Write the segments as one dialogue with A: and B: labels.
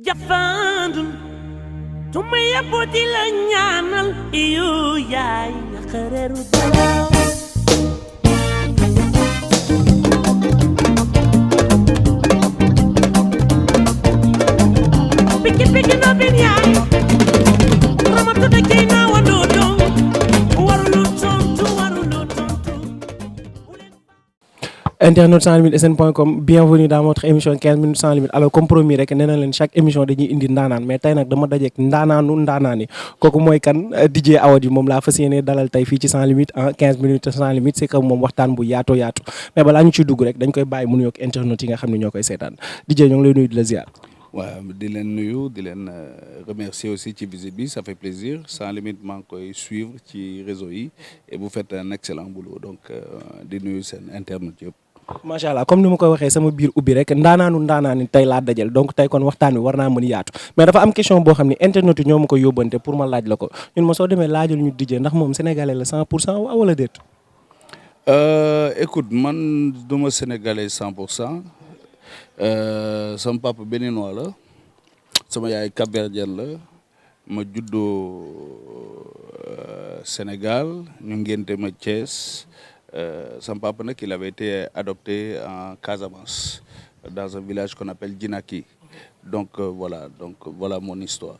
A: Jafandul tumaya boti la ñaanal iyo yaay xareru dara piki no bin yaay ramatu de kay na wando dong warulu tontu
B: Internautes sans limite sn.com bienvenue dans votre émission 15 minutes sans limite alors comme promis rek nee na leen chaque émission dañuy indi ndaanaan mais tey nag dama dajeek ndaanaan yi kooku mooy kan DJ Awadi moom laa fas yéene dalal tey fii ci sans limite en 15 minutes sans limite c'est que moom waxtaan bu yaatu mais balaa ñu ciy dugg rek dañ koy bàyyi mu nuyoog internautes yi nga xam ne ñoo koy seetaan DJ ñoo ngi lay nuyu di la ziar.
C: waaw di leen nuyu di leen remercier aussi ci visite bi ça fait plaisir sans limite maa ngi koy suivre ci réseau yi et vous faites un excellent boulot donc di nuyu seen internautes yëpp.
B: macha allah comme ni ma ko waxee sama biir ubbi rek ndaanaani tey laa dajal donc tey kon waxtaan wi war naa mën yaatu mais dafa am question boo xam ne internet yi ñoo ma ko yóbbante pour ma laaj la ko ñun ma soo demee laajal ñu DJ ndax moom sénégalais la 100% wala déet.
C: Écoute man duma sénégalais 100%. Sama papa béninois la sama yaay cap-verdienne la ma juddoo Sénégal ñu ngénte ma Thiès sama papa nag il avait été adopté en Casamance dans un village qu'on appelle Djinaki donc voilà mon histoire.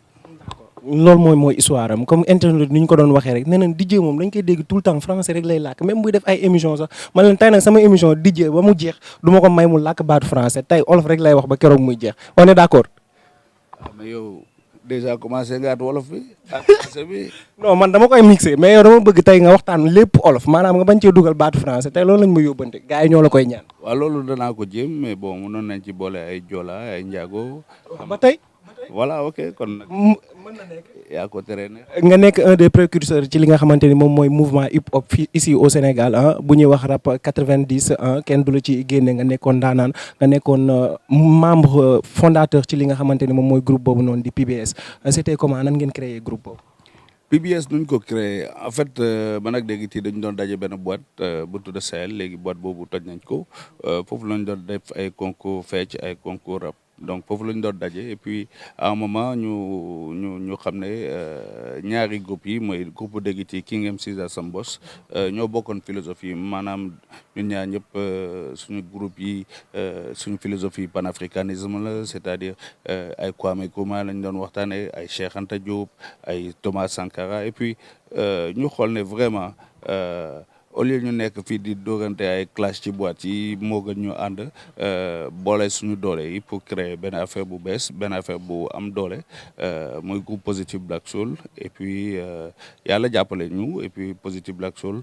B: loolu mooy histoire am comme internet ni ñu ko doon waxee rek nee nañ DJ moom dañ koy dégg tout le temps français rek lay làkk même buy def ay émission sax man leen tey nag sama émission DJ ba mu jeex du ma ko may mu làkk baatu français tey olof rek lay wax ba keroog muy jeex on est d'accord.
C: mais yow déjà commencé nga at wolof bi ak français bi.
B: non man dama koy mixé mais yow dama bëgg tey nga waxtaan lépp olof maanaam nga bañ cee dugal baatu français tey loolu lañ ma yóbbante gars yi ñoo la koy ñaan.
C: waaw loolu danaa ko jéem mais bon mënoon nañ ci boole ay Joola ay Njaago.
B: ba tey.
C: voilà ok kon nag.
B: mën na nekk.
C: yaa ko tere ne.
B: nga nekk un des précurseurs ci li nga xamante ni moom mooy mouvement hip hop fii ici au Sénégal bu ñuy wax rap 90 kenn du la ci génne nga nekkoon daanaan nga nekkoon membre fondateur ci li nga xamante ni moom mooy groupe boobu noonu di PBS c'était comment nan ngeen créé groupe boobu.
C: PBS nuñ ko créé en fait man ak dégg ci dañu doon daje benn boîte bu tudd Sahel léegi boîte boobu toj nañ ko foofu lañ doon def ay concours fecc ay concours rap. donc foofu la ñu doon daje et puis à un moment ñu xam ne ñaari groupe yi mooy groupe dégg ci King MC ak Sam Boss ñoo bokkoon philosophie maanaam ñun ñaar ñëpp suñu groupe yi suñu philosophie panafricanisme la c'est-à-dire ay Kwame Nkrumah lañ doon waxtaanee ay Cheikh Anta Diop ay Thomas Sankara et puis ñu xool ne vraiment au lieu ñu nekk fii di dóorante ay clash ci boîte yi moo gën ñu ànd boole suñu doole yi pour créer benn affaire bu bees benn affaire bu am doole mooy groupe Positive Black Soul et puis yàlla jàppale ñu et puis Positive Black Soul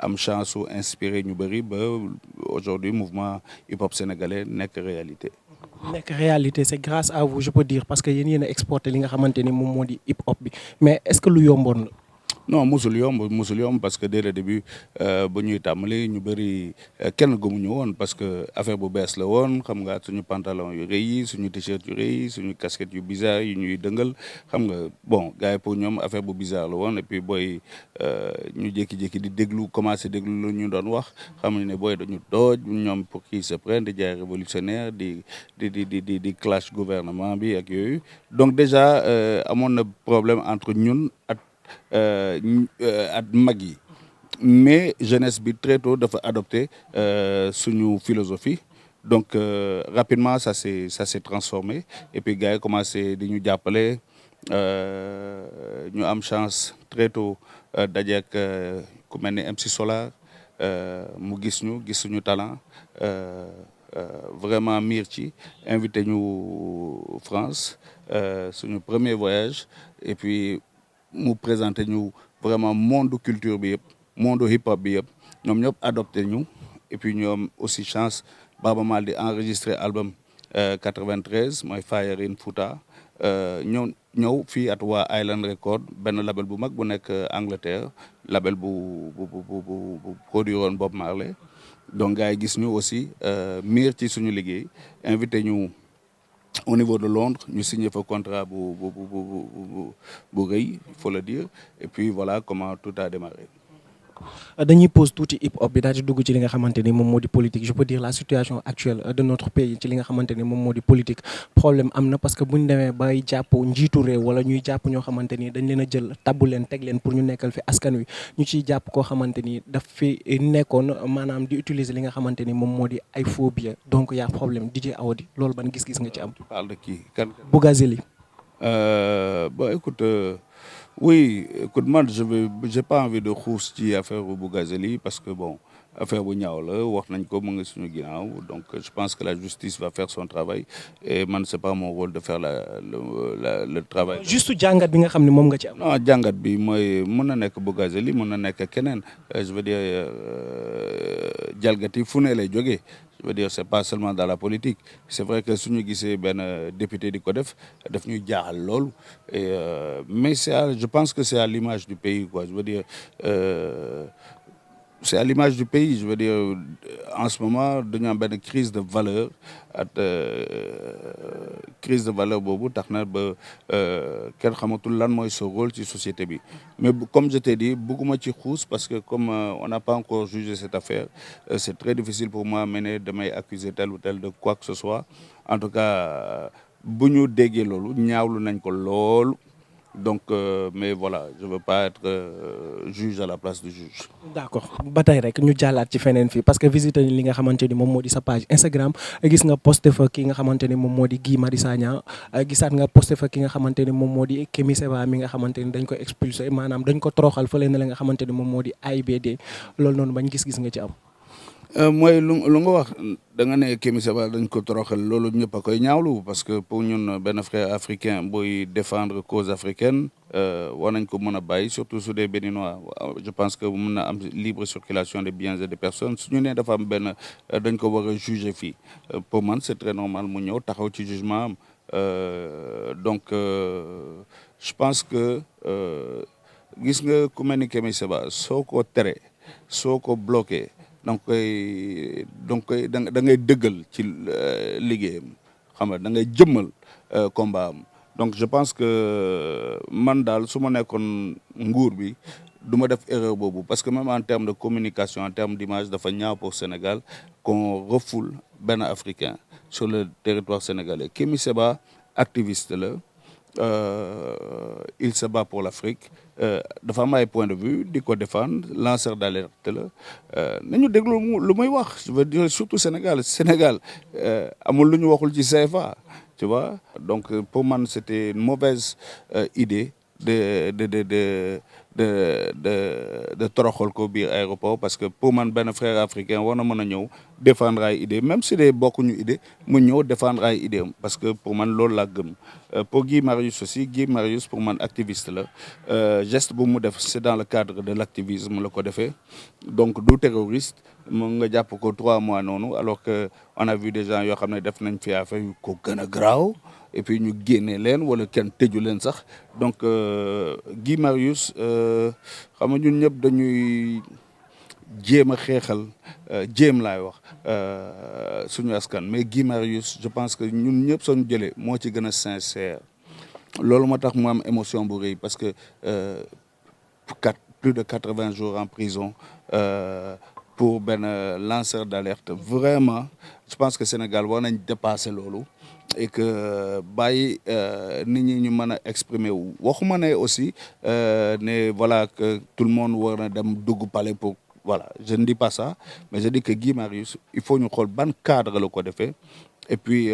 C: am chance su inspiré ñu bëri ba aujourd'hui mouvement hip hop sénégalais nekk réalité.
B: C'est grâce à vous je peux dire parce que yéen a exporté li nga xamante ni moom moo di hip hop bi mais est-ce que lu yomboon la.
C: non musul yomb parce que dès le début ba ñuy tàmbali ñu bëri kenn gëmuñu woon parce que affaire bu bees la woon xam nga suñu pantalon yu rëy yi suñu t-shirt yu rëy yi suñu casquette yu bizarre yi ñuy dëngal xam nga bon gars yi pour ñoom affaire bu bizarre la woon et puis booy ñu jékki-jékki di commencé déglu lu ñu doon wax xam ne booy dañu dooj ñoom pour qu'ils se prennent di jaay révolutionnaire di clash gouvernement bi ak yooyu donc déjà amoon na problème entre ñun at mag yi mais jeunesse bi très tôt dafa adopté suñu philosophie donc rapidement ça s'est transformé et puis gars yi commencé di ñu jàppale ñu am chance très tôt dajeek ku mel ni MC Solar mu gis suñu talent vraiment miir ci invité ñu France suñu premier voyage et puis mu présenté ñu vraiment monde culture bi yëpp monde hip hop bi yëpp ñoom ñëpp adopté ñu et puis ñu am aussi chance Baaba Maal di enregistré album 93 mooy Fire in Fouta ñëw fii at waa Island Record benn label bu mag bu nekk Angleterre label bu produire woon Bob Marley donc gars yi gis ñu aussi miir ci suñu liggéey invité ñu au niveau de Londres ñu signé fa contrat bu rëy il faut le dire et puis voilà comment tout a démarré.
B: dañuy pose tuuti hip hop bi daal di dugg ci li nga xamante ni moom moo di politique je peux dire la situation actuelle de notre pays ci li nga xamante ni moom moo di politique problème am na parce que buñ demee bay jàpp njiitu réew wala ñuy jàpp ñoo xamante ni dañ leen a jël tabbu leen teg leen pour ñu nekkal fi askan wi ñu ciy jàpp koo xamante ni daf fi nekkoon maanaam di utiliser li nga xamante ni moom moo di ay faux billets donc y a problème DJ Awadi loolu ban gis-gis nga ci am.
C: Tu parles de qui kan.
B: Bougazelli.
C: Bon écoute. Oui, écoute, moi, j'ai pas envie de xuus ci affaire bu Bougazelli parce que bon, affaire bu ñaaw la wax nañ ko mu ngi suñu ginnaaw donc je pense que la justice va faire son travail et man c'est pas mon rôle de faire le travail.
B: juste jàngat bi nga xam ne moom nga ci am.
C: Non jàngat bi mooy mun na nekk Bougazelli mun na nekk keneen je veux dire jalgati fu ne lay jógee. Je veux dire c'est pas seulement dans la politique c'est vrai que suñu gisee benn député di ko def ñuy jaaxal loolu et mais je pense que c'est à l'image du pays quoi je veux dire c'est à l'image du pays je veux dire en ce moment dañu am benn crise de valeur crise de valeur boobu tax na ba kenn xamatul lan mooy sa rôle ci société bi mais comme je t'ai dit bëgguma ci xuus parce que comme on n'a pas encore jugé cette affaire c'est très difficile pour moi mener damay accuser tel ou tel de quoi que ce soit en tout cas bu ñu déggee loolu ñaawlu nañ ko loolu donc mais voilà je veux pas être juge à la place du juge.
B: d'accord ba tey rek ñu jàllaat ci feneen fii parce que visité li nga xamante ni moom moo di sa page Instagram gis nga posté fa ki nga xamante ni moom moo di Guy Marius Sagna gisaat nga posté fa ki nga xamante ni moom moo di Kémi Séba mi nga xamante ni dañ ko expulsé maanaam dañ ko toroxal fële na la nga xamante ni moom moo di AIBD loolu noonu bañ gis-gis nga ci am.
C: mooy lu nga wax da nga ne Kémi Séba dañ ko toroxal loolu ñëpp a koy ñaawlu parce que pour ñun benn frère africain booy défendre cause africaine war nañ ko mën a bàyyi surtout su dee béninois je pense que mën na am libre circulation des biens et des personnes su ñu nee dafa am benn dañ ko war a juger fii pour man c'est très normal mu ñëw taxaw ci jugement am donc je pense que gis nga ku mel ni Kémi Séba soo ko tere soo ko bloqué donc da ngay dëggal ci liggéeyam xam nga da ngay jëmmal combat am donc je pense que man daal su ma nekkoon nguur bi du ma def erreur boobu parce que même en termes de communication en termes d'image dafa ñaaw pour Sénégal qu'on refoule benn Africain sur le territoire sénégalais Kémi Séba activiste la il se bat pour l'Afrique dafa am ay point de vue di ko défendre lanceur d'alerte la nañu déglu lu muy wax je veux dire surtout Sénégal amul lu ñu waxul ci CFA tu vois donc pour man c'était une mauvaise idée de toroxal ko biir aéroport parce que pour man benn frère africain war na mën a ñëw défendre ay idée même si dee bokkuñu idée mu ñëw défendre ay idée am parce que pour man loolu laa gëm pour Guy Marius aussi Guy Marius pour man activiste la geste bu mu def c'est dans le cadre de l'activisme la ko defee donc du terroriste mu nga jàpp ko 3 mois noonu alors que on a vu des gens yoo xam ne def nañ fi affaire yu ko gën a graaw et puis ñu génne leen wala kenn tëju leen sax donc Guy Marius xam nga ñun ñëpp dañuy jéem a xeexal jéem laay wax suñu askan mais Guy Marius je pense que ñun ñëpp soñu jëlee moo ci gën a sincère loolu moo tax mu am émotion bu rëy parce que plus de 80 jours en prison pour benn lanceur d'alerte vraiment je pense que Sénégal war nañ dépasser loolu et que bàyyi nit ñi ñu mën a exprimer wu waxuma ne aussi ne voilà que tout le monde war na dem dugg palais pour voilà je ne dis pas ça mais je dis que Guy Marius il faut ñu xool ban cadre la ko defee et puis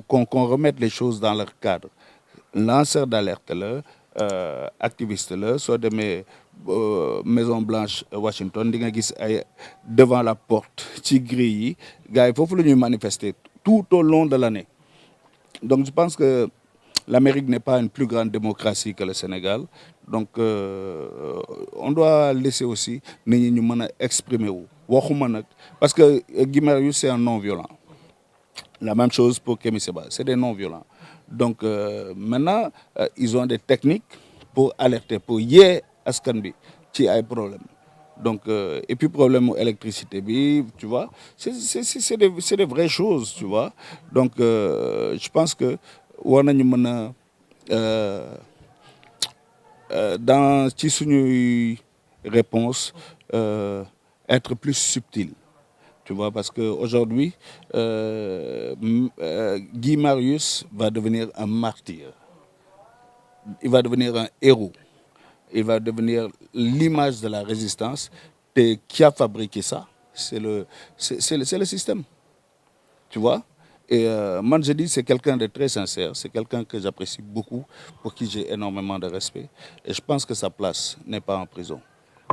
C: qu'on remette les choses dans leur cadre lanceur d'alerte la activiste la soo demee Maison Blanche Washington di nga gis ay devant la porte ci grille yi gars yi foofu la ñuy manifester tout au long de l'année donc je pense que l'Amérique n'est pas une plus grande démocratie que le Sénégal donc on doit laisser aussi nit ñi ñu mën a exprimer wu waxuma nag parce que Guy Marius c'est un non-violent la même chose pour Kémi Séba c'est des non-violents donc maintenant ils ont des techniques pour alerter pour yee askan bi ci ay problèmes donc et puis problème mu électricité bi tu vois c'est des vraies choses tu vois donc je pense que war nañu mën a dans ci suñuy réponse être plus subtil. Tu vois, parce qu'aujourd'hui, Guy Marius va devenir un martyr. Il va devenir un héros. Il va devenir l'image de la résistance. Et qui a fabriqué ça? C'est le système. Tu vois? Et moi, je dis, c'est quelqu'un de très sincère. C'est quelqu'un que j'apprécie beaucoup, pour qui j'ai énormément de respect. Et je pense que sa place n'est pas en prison.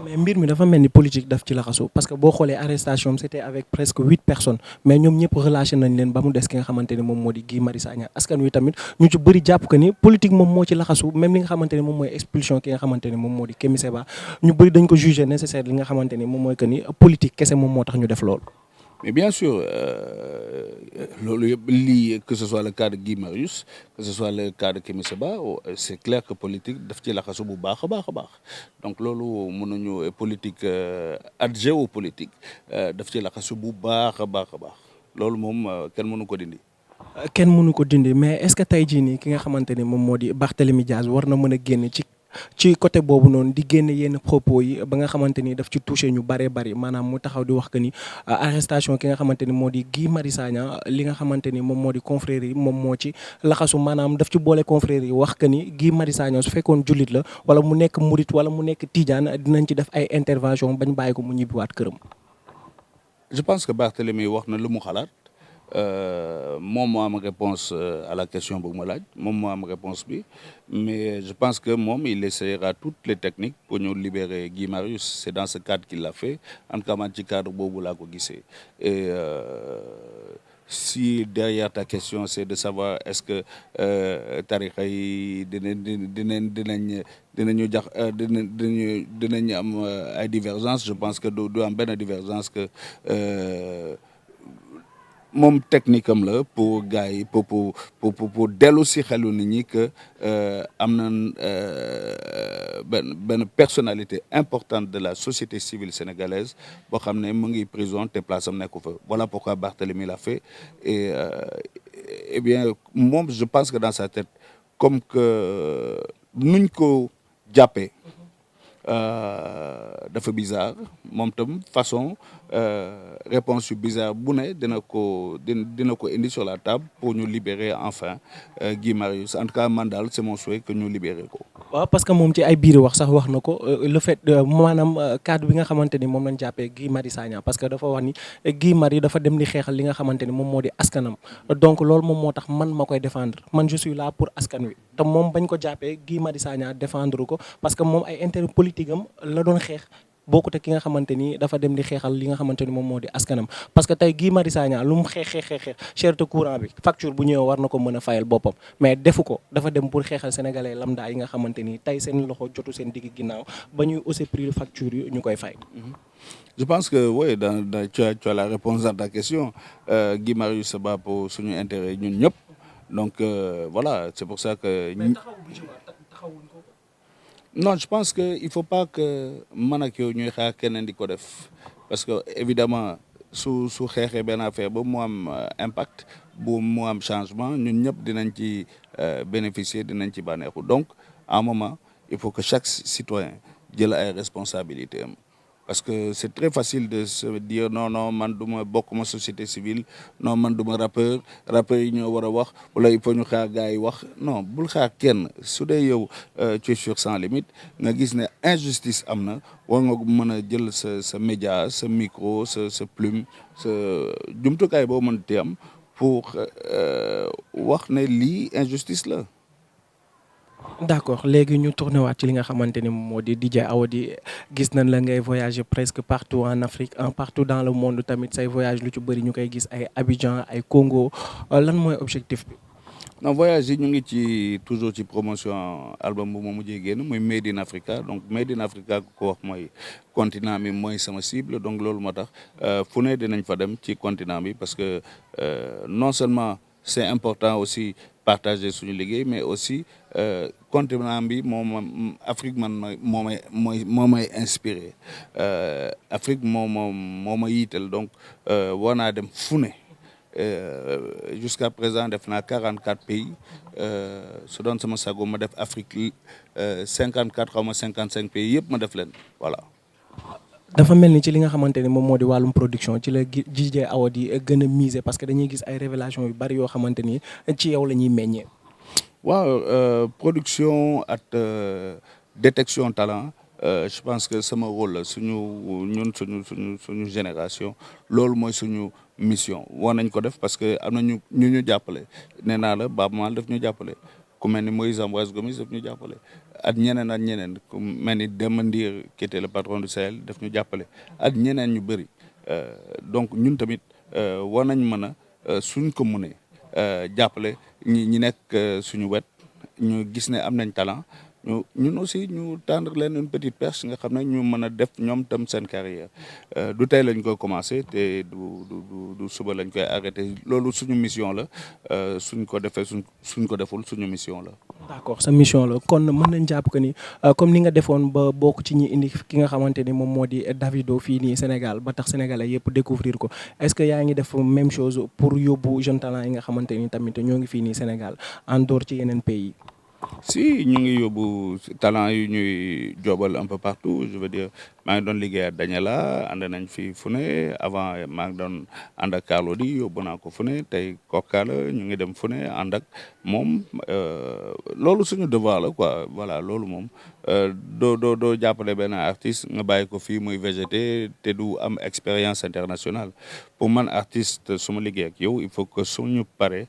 B: mais mbir mi dafa mel ni politique daf ci laxasu parce que boo xoolee arrestation c'était avec presque 8 personnes mais ñoom ñëpp relâché nañ leen ba mu des ki nga xamante ni moom moo di Guy Marius Sagna askan wi tamit ñu ci bëri jàpp que ni politique moom moo ci laxasu même li nga xamante ni moom mooy expulsion ki nga xamante ni moom moo di Kémi Séba ñu bëri dañ ko jugé nécessaire li nga xamante ni moom mooy que ni politique kese moom moo tax ñu def loolu.
C: Mais bien sûr, que ce soit le cas de Guy Marius, que ce soit le cas de Kémi Séba, c'est clair que politique daf ci laxasu bu baax a baax a baax donc loolu mënuñu politique adjoint au politique daf ci laxasu bu baax a baax a baax loolu moom kenn mënu ko dindi.
B: kenn mënu ko dindi mais est-ce que tey jii nii ki nga xamante ni moom moo di Barthélémy Diaz war na mën a génn ci côté boobu noonu di génne yenn propos yi ba nga xamante ni daf ci touché ñu bëree bëri maanaam mu taxaw di wax que ni arrestation ki nga xamante ni moo di Guy Marius Sagna li nga xamante ni moom moo di confrères yi moom moo ci laxasu maanaam daf ci boole confrères yi wax que ni Guy Marius Sagna su fekkoon jullit la wala mu nekk murit wala mu nekk tijaan dinañ ci def ay intervention bañ bàyyi ko mu ñibbiwaat këram.
C: Je pense que Barthélémy wax na lu mu xalaat. Moom moo am réponse à la question bu ma laaj moom moo am réponse bi mais je pense que moom il essaiera toutes les techniques pour ñu libérer Guy Marius c'est dans ce cadre qu'il l'a fait en tout cas man ci cadre boobu laa ko gisee et si derrière ta question c'est de savoir est-ce que tarixa yi dinañu am ay divergence je pense que du am benn divergence que moom technique am la pour gars yi pour dellu si xelu nit ñi que am na benn personnalité importante de la société civile sénégalaise boo xam ne mu ngi prison te place am nekku fa voilà pourquoi Barthélémy l'a fait et bien moom je pense que dans sa tête comme que nuñ ko jàppee dafa bizarre moom tam façon réponse yu bizarre bu ne dina ko indi sur la table pour ñu libérer enfin Guy Marius en tout cas man daal c'est mon souhait que ñu libérer ko.
B: waaw parce que moom ci ay biir wax sax wax na ko le fait maanaam cadre bi nga xamante ni moom lañ jàppee Guy Marius Sagna parce que dafa wax ni Guy Marius dafa dem di xeexal li nga xamante ni moom moo di askanam donc loolu moom moo tax man ma koy défendre man je suis là pour askan wi te moom bañ ko jàppee Guy Marius Sagna défendre ko parce que moom ay intérêt politique am la doon xeex. bokkut ak ki nga xamante ni dafa dem di xeexal li nga xamante ni moom moo di askanam parce que tey Guy Marius Sagna lu mu xeex cherté courant bi facture bu ñëwee war na ko mën a fayal boppam mais defu ko dafa dem pour xeexal sénégalais lambda yi nga xamante ni tey seen loxo jotu seen digg ginnaaw ba ñuy aussi prix de facture yi ñu koy fay.
C: Je pense que oui tu as la réponse à ta question Guy Marius se bat pour suñu intérêt ñun ñëpp donc voilà c'est pour ça que. Non, je pense que il faut pas que man ak yow ñuy xaar keneen di ko def parce que évidemment su xeexee benn affaire ba mu am impact bu mu am changement ñun ñëpp dinañ ci bénéficier dinañ ci bànneexu donc à un moment il faut que chaque citoyen jël ay responsabilités am parce que c'est très facile de se dire non man du ma bokk ma société civile non man du ma rappeur yi ñoo war a wax wala il faut ñu xaar gars yi wax non bul xaar kenn su dee yow tu es sur sans limite nga gis ne injustice am na war nga mën a jël sa média sa micro sa plume sa jumtukaay boo mënti am pour wax ne lii injustice la.
B: d'accord léegi ñu tourné waat ci li nga xamante ni moo di DJ Awadi gis nañ la ngay voyager presque partout en Afrique partout dans le monde tamit say voyage lu ci bëri ñu koy gis ay Abidjan ay Congo lan mooy objectif bi.
C: non voyage yi ñu ngi ci toujours ci promotion album bu ma mujjee génn muy Made in Africa donc Made in Africa ko wax mooy continent bi mooy sama cible donc loolu moo tax fu ne dinañ fa dem ci continent bi parce que non seulement c'est important aussi partager suñu liggéey mais aussi continent bi moom Afrique man moo may inspiré Afrique moo ma yiital donc war naa dem fu ne jusqu'à présent def naa 44 pays su doon sama sago ma def Afrique 54 xaw ma 55 pays yëpp ma def leen voilà.
B: dafa mel ni ci li nga xamante ni moom moo di wàllum production ci la DJ Awadi gën a miser parce que dañuy gis ay révélation yu bari yoo xamante ni ci yow la ñuy meññee.
C: waaw production ak détection talent je pense que sama rôle la suñu génération loolu mooy suñu mission war nañ ko def parce que am na ñu jàppale nee naa la Baaba Maal daf ñu jàppale ku mel ni Moïse Ambroise Gomis daf ñu jàppale ak ñeneen ku mel ni Demba Ndir qui était le patron du Sahel daf ñu jàppale ak ñeneen ñu bëri donc ñun tamit war nañ mën a suñ ko mënee jàppale ñi nekk suñu wet ñu gis ne am nañ talent ñun aussi ñu tendre leen une petite perche nga xam ne ñu mën a def ñoom tam seen carrière du tey lañ koy commencé te du suba lañ koy arrêté loolu suñu mission la suñ ko defee suñ ko deful suñu mission la.
B: d'accord sa mission la kon mën nañ jàpp que ni comme ni nga defoon ba bokk ci ñi indi ki nga xamante ni moom moo di Davido fii nii Sénégal ba tax sénégalais yëpp découvrir ko est-ce que yaa ngi def même chose pour yóbbu jeune talent yi nga xamante ni tamit ñoo ngi fii nii Sénégal en dehors ci yeneen pays.
C: si ñu ngi yóbbu talent yu ñuy joobal un peu partout je veux dire maa ngi doon liggéey ak Daniela ànd nañ fi fu ne avant maa ngi doon ànd ak Carlou D yóbbu naa ko fu ne tey Kokka la ñu ngi dem fu ne ànd ak moom loolu suñu devoir la quoi voilà loolu moom doo jàppale benn artiste nga bàyyi ko fii muy végété te du am expérience internationale pour man artiste su ma liggéey ak yow il faut que suñu pare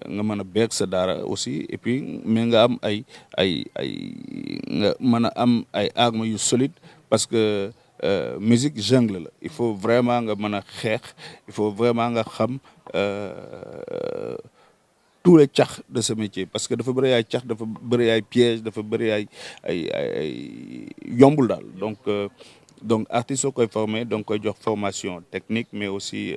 C: nga mën a beeg sa daara aussi et puis mais nga am nga mën a am ay armes yu solide parce que musique jungle la il faut vraiment nga mën a xeex il faut vraiment nga xam tous les cax de ce métier parce que dafa bëri ay cax dafa bëri ay piège dafa bëri ay yombul daal donc artiste soo koy formé donc koy jox formation technique mais aussi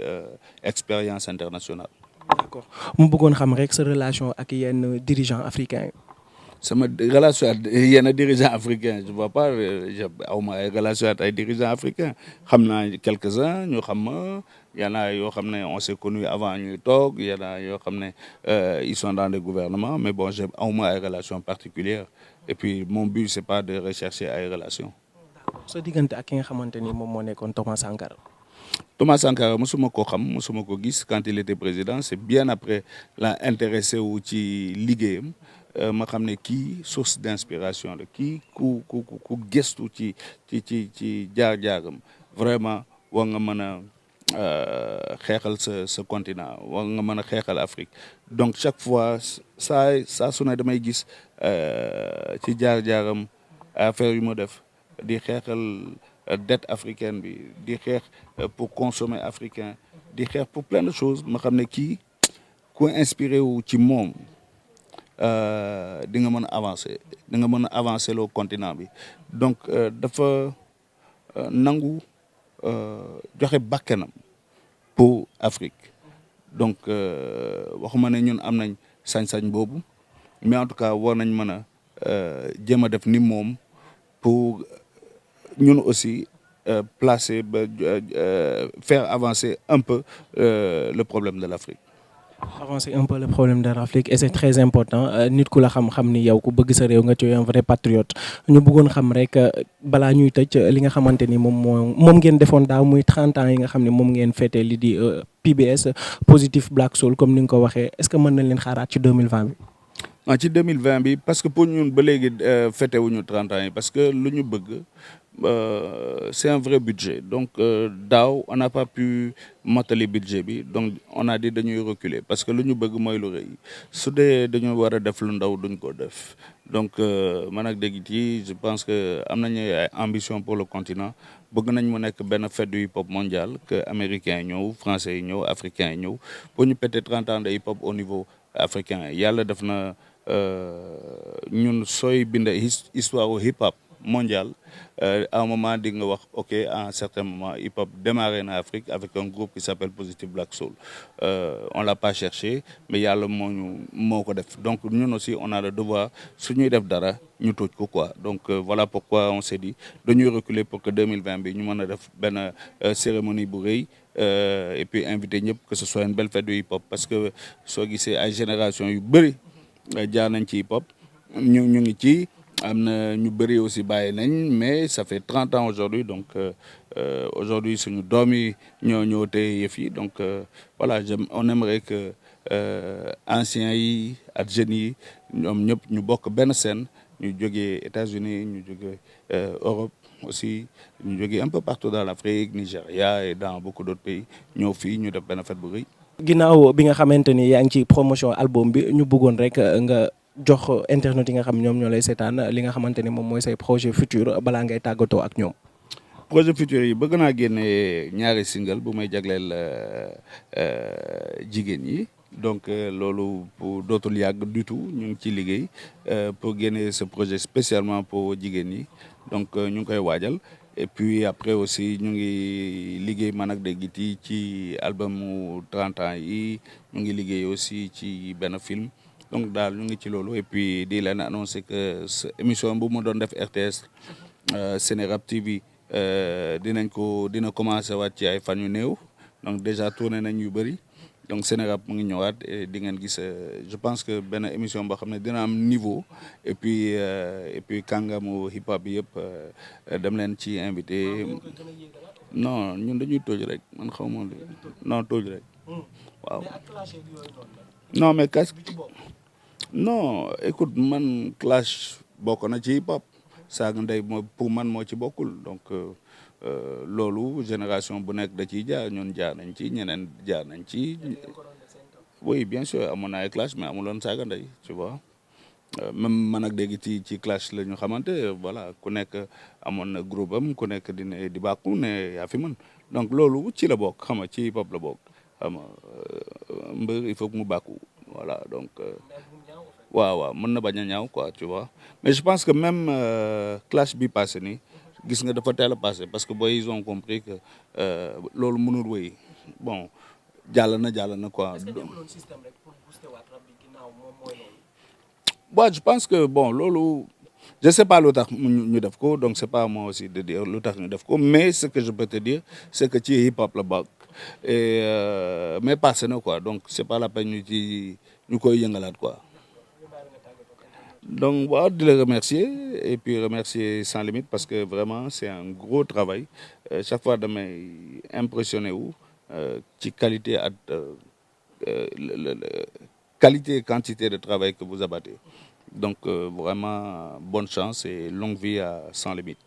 C: expérience internationale.
B: d'accord mu bëggoon xam rek sa relation ak yenn dirigeants africains yi.
C: sama relation ak yenn dirigeants africains je vois pas aw ma ay relation ak ay dirigeants africains xam naa quelques-uns ñu xam ma y en a yoo xam ne on s'est connus avant ñuy toog y en a yoo xam ne ils sont dans des gouvernements mais bon j'ai aw ma ay relations particulières et puis mon but c'est pas de rechercher ay relations.
B: sa diggante ak ki nga xamante ni moom moo nekkoon Thomas Sankara.
C: Thomas Sankara mosuma ko xam mosuma ko gis quand il était président c'est bien après la intéressé wu ci liggéeyam ma xam ne kii source d'inspiration la kii ku gëstu ci jaar-jaaram vraiment war nga mën a xeexal sa continent war nga mën a xeexal Afrique donc chaque fois saa su ne damay gis ci jaar-jaaram affaire yu mu def di xeexal dette africaine bi di xeex pour consommer africain di xeex pour plein de choses ma xam ne kii ku inspiré wu ci moom di nga mën a avancer loo continent bi donc dafa nangu joxe bakkanam pour Afrique donc waxuma ne ñun am nañ sañ-sañ boobu mais en tout cas war nañ mën a jéem a def ni moom pour ñun aussi placer faire avancer un peu le problème de l'Afrique.
B: Avancer un peu le problème de l'Afrique et c'est très important nit ku la xam ni yow ku bëgg sa réew nga ci un vrai patriote ñu bëggoon xam rek balaa ñuy tëj li nga xamante ni moom ngeen defoon daaw muy 30 ans yi nga xam ne moom ngeen fêté li di PBS Positive Black Soul comme ni nga ko waxee est-ce que mën nañ leen xaaraat ci 2020 bi.
C: ci 2020 bi parce que pour ñun ba léegi fêté wuñu 30 ans yi parce que lu ñu bëgg c'est un vrai budget donc daaw on n'a pas pu mottali budget bi donc on a dit dañuy reculer parce que lu ñu bëgg mooy lu rëy su dee dañu war a def lu ndaw duñ ko def donc man ak dégg yi je pense que am nañu ay ambition pour le continent bëgg nañ mu nekk benn fête du hip hop mondial que américains yi ñëw français yi ñëw africains yi ñëw pour ñu péter 30 ans de hip hop au niveau africain yàlla def na ñun sooy bind histoire au hip hop mondial à un moment di nga wax ok à un certain moment hip hop démarré na Afrique avec un groupe qui s'appelle Positive Black Soul on l'a pas cherché mais yàlla moo ko def donc ñun aussi on a le devoir su ñuy def dara ñu toj ko quoi donc voilà pourquoi on s'est dit dañuy reculer pour que 2020 bi ñu mën a def benn cérémonie bu rëy et puis inviter ñëpp que ce soit une belle fête du hip hop parce que soo gisee ay génération yu bëri jaar nañ ci hip hop ñu ngi ci am na ñu bëri aussi bàyyi nañ mais ça fait 30 ans aujourd'hui donc aujourd'hui suñu doom yi ñoo téye yëf yi donc voilà on aimerait que anciens yi ak jeunes yi ñoom ñëpp ñu bokk benn scène ñu jógee États-Unis ñu jógee Europe aussi ñu jógee un peu partout dans l'Afrique Nigeria et dans beaucoup d'autres pays ñëw fii ñu def benn fête bu rëy.
B: ginnaaw bi nga xamante ni yaa ngi ci promotion album bi ñu bëggoon rek nga jox internet yi nga xam ñoom ñoo lay seetaan li nga xamante ni moom mooy say projet futur balaa ngay tàggatoo ak ñoom.
C: projet futur yi bëgg naa génne ñaari single bu may jagleel jigéen yi donc loolu pour dootul yàgg du tout ñu ngi ci liggéey pour génne ce projet spécialement pour jigéen ñi donc ñu ngi koy waajal et puis après aussi ñu ngi liggéey man ak Déguiti ci album mu 30 ans yi ñu ngi liggéey aussi ci benn film donc daal ñu ngi ci loolu et puis di leen annoncer que émission bu ma doon def RTS Sénérap TV dina commencer waat ci ay fan yu néew donc déjà tourné nañ yu bëri donc Sénérap mu ngi ñëwaat et di ngeen gis je pense que benn émission boo xam ne dina am niveau et puis kàngamu hip hop bi yëpp dem leen ci invité non ñun dañuy tooj rek man xaw ma non tooj rek waaw non mais non écoute man clash bokk na ci hip hop saaga ndey pour man moo ci bokkul donc loolu génération bu nekk da ciy jaar ñun jaar nañ ci ñeneen jaar nañ ci oui bien sûr amoon na ay clash mais amuloon saaga ndey tu vois même man ak Déguiti ci clash la ñu xamante voilà ku nekk amoon na groupe am ku nekk di bàkku ne yaa fi mën donc loolu ci la bokk xam nga ci hip hop la bokk xam nga mbër il faut que mu bàkku voilà donc waaw mën na bañ a ñaaw quoi tu vois mais je pense que même clash bi passé nii gis nga dafa teel a passé parce que boy ils ont compris que loolu mënul wéy bon jàll na quoi. bon je pense que bon loolu je sais pas lu tax ñu def ko donc c'est pas moi aussi de dire lu tax ñu def ko mais ce que je peux te dire c'est que ci hip hop la bokk et mais passé na quoi donc c'est pas la peine ñu koy yëngalaat quoi. donc waaw di la remercier et puis remercier Sans Limites parce que vraiment c'est un gros travail chaque fois damay impressionné wu ci qualité ak qualité et quantité de travail que vous abattez donc vraiment bonne chance et longue vie à Sans Limites.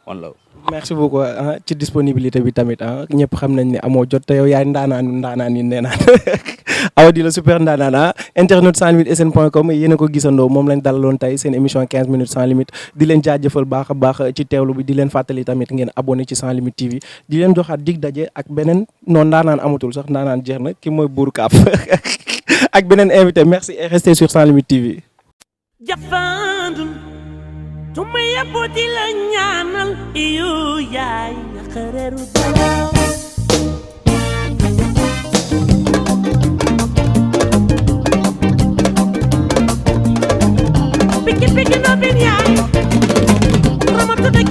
C: One love.
B: merci beaucoup ci disponibilité bi tamit ñëpp xam nañ ne amoo jot te yow yaay ndaanaan yi nee naan Awa di la super ndaanaan internet sans limite sn.com yéen a ko gisandoo moom lañ dalaloon tey seen émission 15 minutes sans limite di leen jaajëfal baax a baax ci teewlu bi di leen fàttali tamit ngeen abonné ci Sans Limite TV di leen joxaat dig daje ak beneen non ndaanaan amatul sax ndaanaan jeex na ki mooy Buur Kaaf ak beneen invité merci et restez sur Sans Limite TV.
A: Tuma yabo di la ñaanal iyo yaay xareeru dalaw piki no bin yaay ramatu de